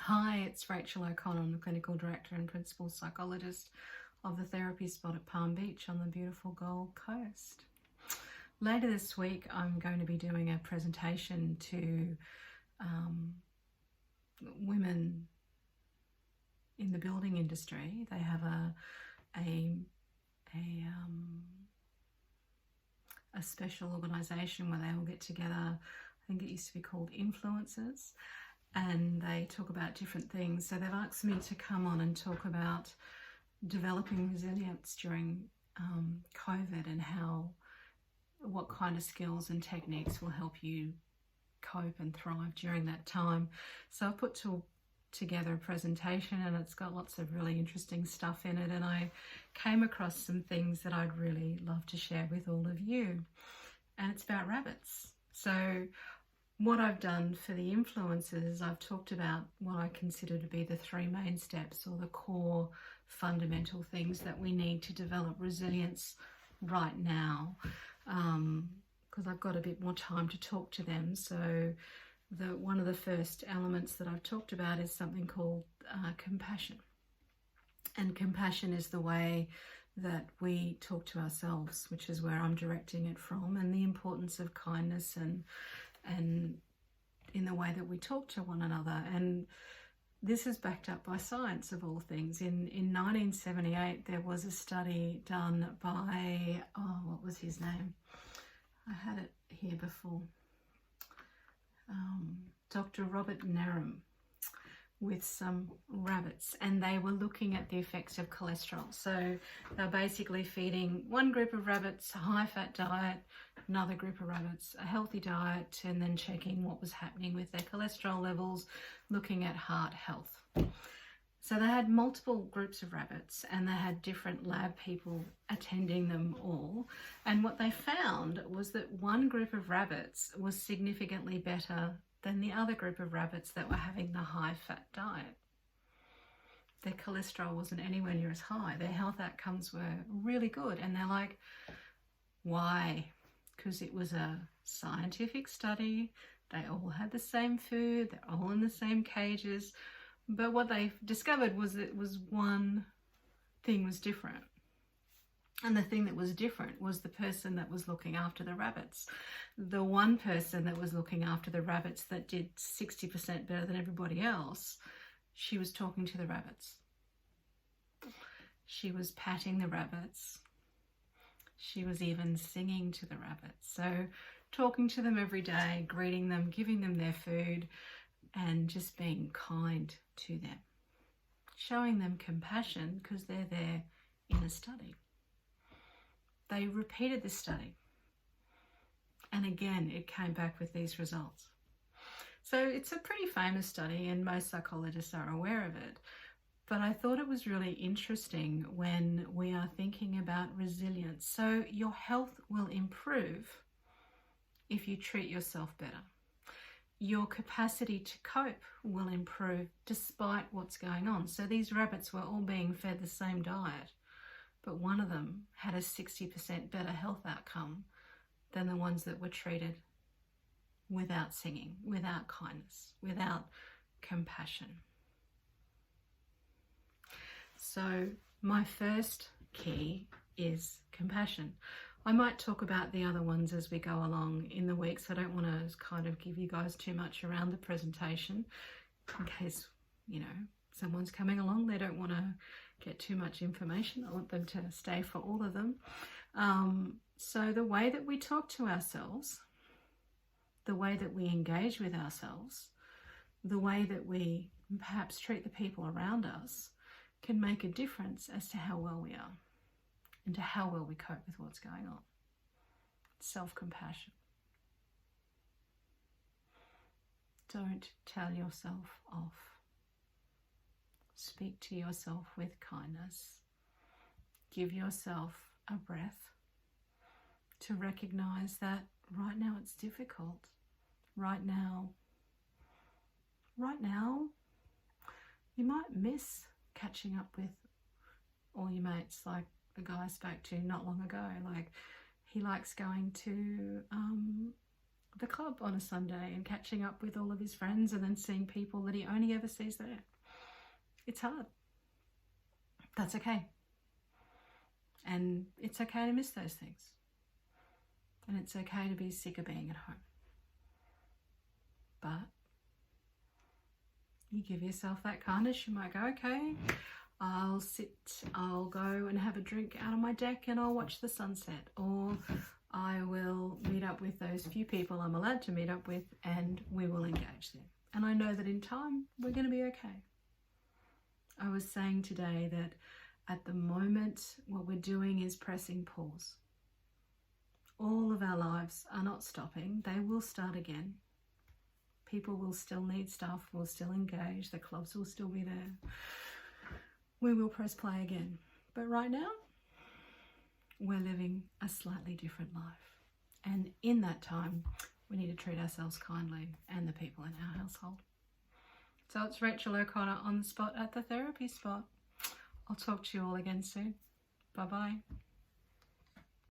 Hi, it's Rachel O'Connor. I'm the Clinical Director and Principal Psychologist of the Therapy Spot at Palm Beach on the beautiful Gold Coast. Later this week, I'm going to be doing a presentation to women in the building industry. They have a special organisation where they all get together. I think it used to be called Influencers. And they talk about different things. So they've asked me to come on and talk about developing resilience during COVID and what kind of skills and techniques will help you cope and thrive during that time. So I've put together a presentation, and it's got lots of really interesting stuff in it, and I came across some things that I'd really love to share with all of you. And it's about rabbits. So what I've done for the influencers, I've talked about what I consider to be the three main steps, or the core fundamental things that we need to develop resilience right now, because I've got a bit more time to talk to them. So one of the first elements that I've talked about is something called compassion. And compassion is the way that we talk to ourselves, which is where I'm directing it from, and the importance of kindness and in the way that we talk to one another. And this is backed up by science, of all things. In 1978, there was a study done by, what was his name? I had it here before. Dr. Robert Nerum, with some rabbits, and they were looking at the effects of cholesterol. So they're basically feeding one group of rabbits a high-fat diet, another group of rabbits a healthy diet, and then checking what was happening with their cholesterol levels, looking at heart health. So they had multiple groups of rabbits, and they had different lab people attending them all. And what they found was that one group of rabbits was significantly better than the other group of rabbits that were having the high-fat diet. Their cholesterol wasn't anywhere near as high. Their health outcomes were really good. And they're like, why? Because it was a scientific study. They all had the same food. They're all in the same cages. But what they discovered was that one thing was different. And the thing that was different was the person that was looking after the rabbits. The one person that was looking after the rabbits that did 60% better than everybody else, she was talking to the rabbits. She was patting the rabbits. She was even singing to the rabbits. So talking to them every day, greeting them, giving them their food, and just being kind to them. Showing them compassion because they're there in a study. They repeated this study. And again, it came back with these results. So it's a pretty famous study, and most psychologists are aware of it. But I thought it was really interesting when we are thinking about resilience. So your health will improve if you treat yourself better. Your capacity to cope will improve despite what's going on. So these rabbits were all being fed the same diet, but one of them had a 60% better health outcome than the ones that were treated without singing, without kindness, without compassion. So my first key is compassion. I might talk about the other ones as we go along in the week, so I don't want to kind of give you guys too much around the presentation in case, someone's coming along, they don't want to get too much information. I want them to stay for all of them. So the way that we talk to ourselves, the way that we engage with ourselves, the way that we perhaps treat the people around us can make a difference as to how well we are and to how well we cope with what's going on. Self-compassion. Don't tell yourself off. Speak to yourself with kindness. Give yourself a breath to recognize that right now it's difficult. Right now, you might miss catching up with all your mates, like the guy I spoke to not long ago. Like, he likes going to the club on a Sunday and catching up with all of his friends and then seeing people that he only ever sees there. It's hard. That's okay. And it's okay to miss those things. And it's okay to be sick of being at home. But you give yourself that kindness. You might go, okay, I'll go and have a drink out on my deck and I'll watch the sunset. Or I will meet up with those few people I'm allowed to meet up with and we will engage there. And I know that in time, we're going to be okay. I was saying today that at the moment, what we're doing is pressing pause. All of our lives are not stopping. They will start again. People will still need stuff, will still engage, the clubs will still be there. We will press play again. But right now, we're living a slightly different life. And in that time, we need to treat ourselves kindly and the people in our household. So it's Rachel O'Connor on the spot at the therapy spot. I'll talk to you all again soon. Bye-bye.